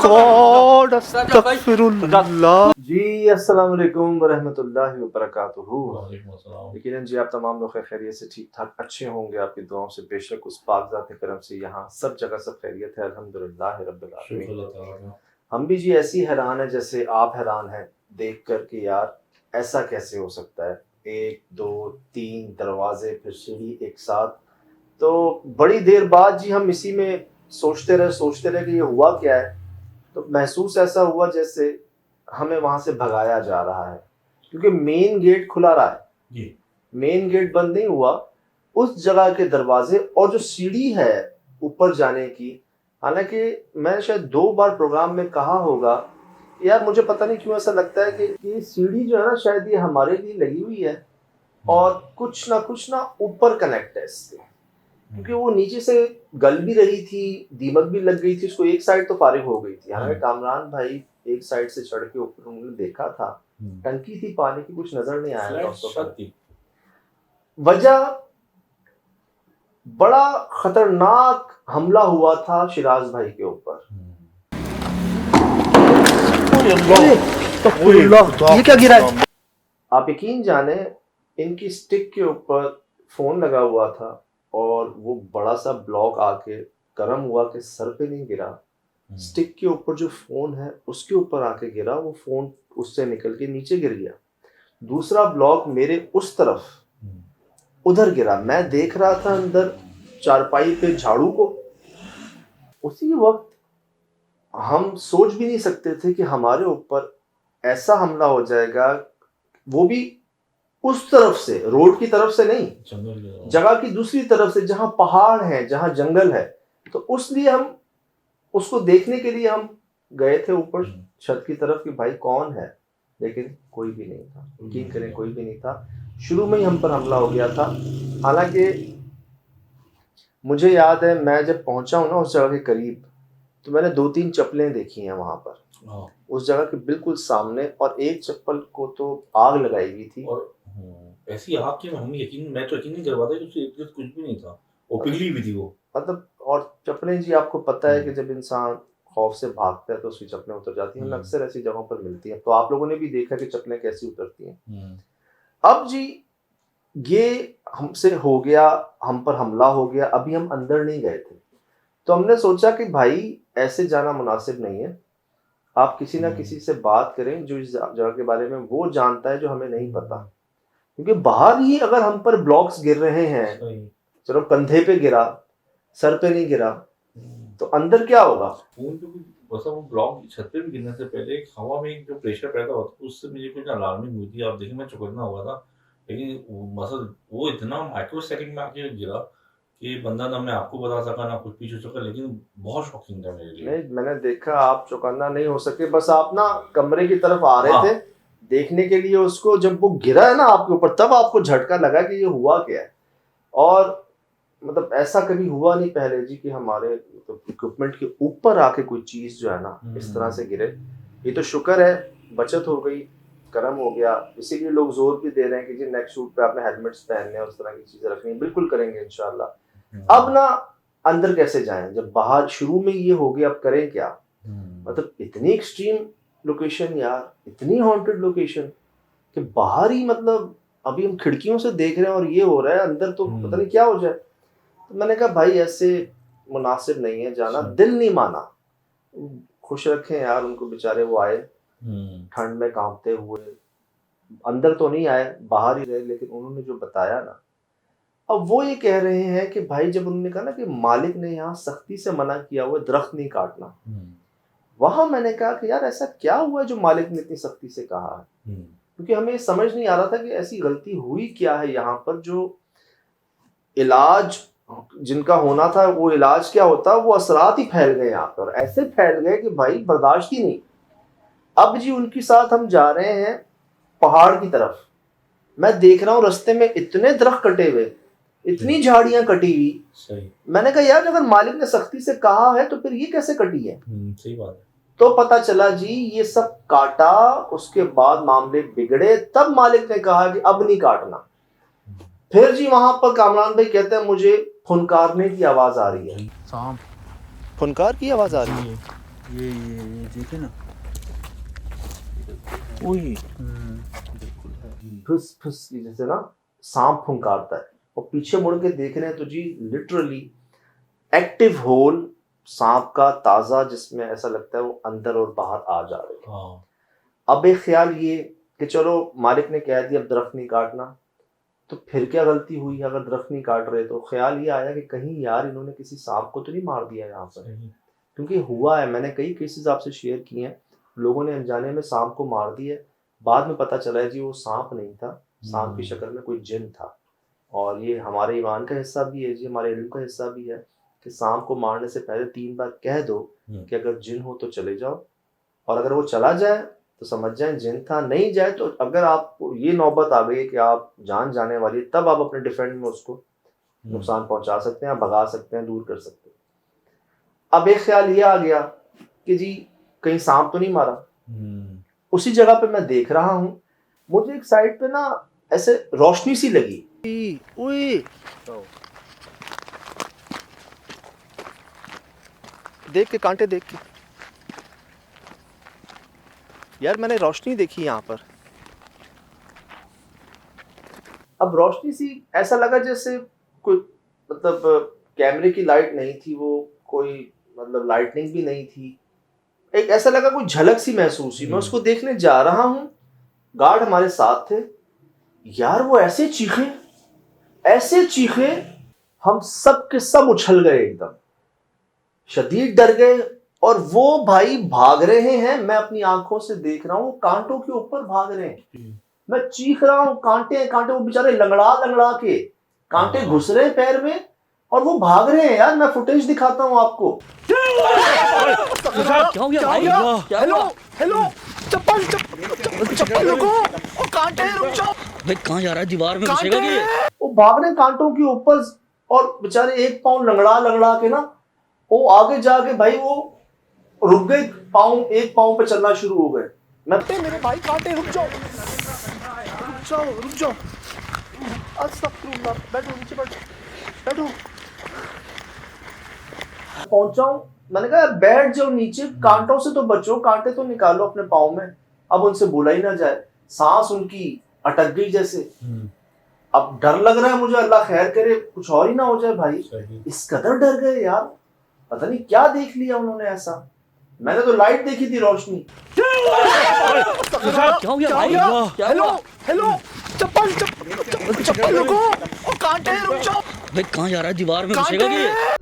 God, अस्तगफिरुल्लाह। जी अस्सलाम वालेकुम वरहमतुल्लाहि वबरकातुहू। यकीनन जी आप तमाम लोग खैरियत से ठीक ठाक अच्छे होंगे, आपकी दुआओं से बेशक उस पाक ज़ात करम से यहाँ सब जगह सब खैरियत है, अल्हम्दुलिल्लाह रब्बिल आलमीन। हम भी जी ऐसी हैरान है जैसे आप हैरान हैं देख कर के यार ऐसा कैसे हो सकता है, 1 2 3 दरवाजे फिर सीढ़ी एक साथ। तो बड़ी देर बाद जी हम इसी में सोचते रहे कि ये हुआ क्या है। तो महसूस ऐसा हुआ जैसे हमें वहां से भगाया जा रहा है, क्योंकि मेन गेट खुला रहा है, मेन गेट बंद नहीं हुआ। उस जगह के दरवाजे और जो सीढ़ी है ऊपर जाने की, हालांकि मैं शायद 2 बार प्रोग्राम में कहा होगा यार मुझे पता नहीं क्यों ऐसा लगता है कि सीढ़ी जो है ना शायद ये हमारे लिए लगी हुई है और कुछ ना ऊपर कनेक्ट है इससे, क्योंकि वो नीचे से गल भी रही थी, दीमक भी लग गई थी, उसको एक साइड तो फारिग हो गई थी। हालांकि कामरान भाई एक साइड से चढ़ के ऊपर उन्होंने देखा था, टंकी थी पानी की, कुछ नजर नहीं आया था उसको। वजह बड़ा खतरनाक हमला हुआ था शिराज भाई के ऊपर। ये क्या गिरा है? आप यकीन जाने इनकी स्टिक के ऊपर फोन लगा हुआ था और वो बड़ा सा ब्लॉक आके गर्म हुआ के सर पे नहीं गिरा, स्टिक के ऊपर जो फोन है उसके ऊपर आके गिरा, वो फोन उससे निकल के नीचे गिर गया। दूसरा ब्लॉक मेरे उस तरफ उधर गिरा, मैं देख रहा था अंदर चारपाई पे झाड़ू को। उसी वक्त हम सोच भी नहीं सकते थे कि हमारे ऊपर ऐसा हमला हो जाएगा, वो भी उस तरफ से, रोड की तरफ से नहीं, जगह की दूसरी तरफ से जहां पहाड़ है, जहां जंगल है। तो उसलिए हम उसको देखने के लिए हम गए थे ऊपर छत की तरफ कि भाई कौन है, लेकिन कोई भी नहीं था। यकीन करें कोई भी नहीं था। शुरू में ही हम पर हमला हो गया था। हालांकि मुझे याद है मैं जब पहुंचा हूं ना उस जगह के करीब, तो मैंने 2-3 चप्पलें देखी हैं वहां पर, उस जगह के बिल्कुल सामने, और एक चप्पल को तो आग लगाई हुई थी। और ऐसी आग के मैं तो यकीन नहीं कर पाता कि उससे कुछ भी नहीं था, वो पिघली हुई थी वो, मतलब। और चप्पलें जी आपको पता है कि जब इंसान खौफ से भागता है तो उसकी चप्पलें उतर जाती हैं, अक्सर ऐसी जगहों पर मिलती हैं। तो आप लोगों ने भी देखा कि चप्पलें कैसी उतरती हैं। अब जी ये हमसे हो गया, हम पर हमला हो गया, अभी हम अंदर नहीं गए थे, तो हमने सोचा कि भाई ऐसे जाना मुनासिब नहीं है, आप किसी ना किसी से बात करें जो इस जगह के बारे में वो जानता है जो हमें नहीं पता। क्योंकि बाहर ही अगर हम पर ब्लॉक्स गिर रहे हैं, चलो कंधे पे गिरा, सर पे नहीं गिरा, तो अंदर क्या होगा। वो ब्लॉक छत पे भी गिरने से पहले हवा में जो प्रेशर पैदा होता है उससे मुझे कुछ अलार्मिंग हुई थी। आप देखिए मैं चौंकना हुआ था, लेकिन वो इतना माइक्रो सेकंड में आके गिरा कि बंदा ना मैं आपको बता सका ना कुछ पीछे हो सका, लेकिन बहुत शॉकिंग था मेरे लिए। नहीं, मैंने देखा आप चौकन्ना नहीं हो सके, बस आप ना कमरे की तरफ आ रहे थे देखने के लिए उसको। जब वो गिरा है ना आपके ऊपर, तब आपको झटका लगा कि ये हुआ क्या है। और मतलब ऐसा कभी हुआ नहीं पहले जी कि हमारे इक्विपमेंट के ऊपर आके कोई चीज जो है ना इस तरह से गिरे। ये तो शुक्र है बचत हो गई, गर्म हो गया, इसीलिए लोग जोर भी दे रहे हैं कि जी नेक्स्ट शूट पे आपने हेलमेट्स पहनने और उस तरह की चीजें रखनी। बिल्कुल करेंगे इंशाल्लाह। अब ना अंदर कैसे जाएं जब बाहर शुरू में ये हो गया, अब करें क्या। मतलब इतनी एक्सट्रीम लोकेशन यार, इतनी हॉन्टेड लोकेशन कि बाहर ही, मतलब अभी हम खिड़कियों से देख रहे हैं और ये हो रहा है, अंदर तो पता नहीं क्या हो जाए। तो मैंने कहा भाई ऐसे मुनासिब नहीं है जाना, दिल नहीं माना। खुश रखें यार उनको, बेचारे वो आए ठंड में कांपते हुए, अंदर तो नहीं आए, बाहर ही रहे, लेकिन उन्होंने जो बताया ना, अब वो ये कह रहे हैं कि भाई जब उन्होंने कहा ना कि मालिक ने यहाँ सख्ती से मना किया हुआ दरख्त नहीं काटना, वहां मैंने कहा कि यार ऐसा क्या हुआ है जो मालिक ने इतनी सख्ती से कहा है। क्योंकि हमें समझ नहीं आ रहा था कि ऐसी गलती हुई क्या है यहाँ पर, जो इलाज जिनका होना था वो इलाज क्या होता, वो असरात ही फैल गए यहाँ पर, ऐसे फैल गए कि भाई बर्दाश्त ही नहीं। अब जी उनके साथ हम जा रहे हैं पहाड़ की तरफ, मैं देख रहा हूँ रास्ते में इतने दरख्त कटे हुए, इतनी झाड़ियां कटी हुई। मैंने कहा यार अगर मालिक ने सख्ती से कहा है तो फिर ये कैसे कटी है। सही बात है। तो पता चला जी ये सब काटा, उसके बाद मामले बिगड़े, तब मालिक ने कहा कि अब नहीं काटना। फिर जी वहां पर कामरान भाई कहते हैं मुझे फुनकारने की आवाज आ रही है, फुनकार की आवाज आ रही है। ये देखे ना। ओए फुस फुस जैसे ना सांप फुंकारता है, और पीछे मुड़ के देख रहे हैं तो जी लिटरली एक्टिव होल सांप का ताजा, जिसमें ऐसा लगता है वो अंदर और बाहर आ जा रहे हैं। हाँ अब एक ख्याल ये कि चलो मालिक ने कह दिया अब दरख्त नहीं काटना, तो फिर क्या गलती हुई अगर दरख्त नहीं काट रहे? तो ख्याल ये आया कि कहीं यार इन्होंने किसी सांप को तो नहीं मार दिया यहाँ पर, क्योंकि हुआ है, मैंने कई केसेस आपसे शेयर किए हैं, लोगों ने अनजाने में सांप को मार दिया, बाद में पता चला है जी वो सांप नहीं था, सांप की शक्ल में कोई जिन था। और ये हमारे ईमान का हिस्सा भी है जी, हमारे इल्म का हिस्सा भी है कि सांप को मारने से पहले 3 बार कह दो कि अगर जिन हो तो चले जाओ, और अगर वो चला जाए तो समझ जाए जिन था, नहीं जाए तो अगर आपको ये नौबत आ गई कि आप जान जाने वाली है, तब आप अपने डिफेंड में उसको नुकसान पहुंचा सकते हैं, भगा सकते हैं, दूर कर सकते हैं। अब एक ख्याल ये आ गया कि जी कहीं सांप तो नहीं मारा। उसी जगह पे मैं देख रहा हूँ, मुझे एक साइड पे ना ऐसे रोशनी सी लगी। ओए देख के कांटे देख के यार, मैंने रोशनी देखी यहाँ पर। अब रोशनी सी ऐसा लगा जैसे कोई मतलब कैमरे की लाइट नहीं थी, वो कोई मतलब लाइटनिंग भी नहीं थी, एक ऐसा लगा कोई झलक सी महसूस हुई। मैं उसको देखने जा रहा हूँ, गार्ड हमारे साथ थे यार, वो ऐसे चीखे हम सब के सब उछल गए, एकदम शदीद डर गए। और वो भाई भाग रहे हैं, मैं अपनी आंखों से देख रहा हूँ, कांटों के ऊपर भाग रहे हैं, मैं चीख रहा हूँ कांटे कांटे, वो बेचारे लंगड़ा के कांटे घुस रहे हैं पैर में और वो भाग रहे हैं। यार मैं फुटेज दिखाता हूँ आपको। क्या हो गया भाई? हेलो हेलो, चप्पल रुको, ओ कांटे रुक जाओ भाई, कहाँ जा रहा है? दीवार में घुसेगा कि? वो भाग रहे कांटों के ऊपर, और बेचारे एक पाँव लंगड़ा के ना वो आगे जाके भाई वो रुक गए, एक पाँव पे चलना शुरू हो गए। मेरे भाई कांटे, रुक जाओ। अस्तगफिरुल्लाह, बैठो नीचे, बैठो। पहुंचा हूं, मैंने कहा बैठ जाओ नीचे, कांटों से तो बचो, कांटे तो निकालो अपने पाँव में। अब उनसे बोला ही ना जाए, सांस उनकी अटक गई जैसे। अब डर लग रहा है मुझे, अल्लाह खैर करे कुछ और ही ना हो जाए भाई। इस कदर डर गए यार, पता नहीं क्या देख लिया उन्होंने ऐसा। मैंने तो लाइट देखी थी, रोशनी। क्या हो गया भाई? हेलो, चप्पल रुको, ओ कांटे रुक जाओ भाई, कहाँ जा रहा है? दीवार में घुसेगा कि?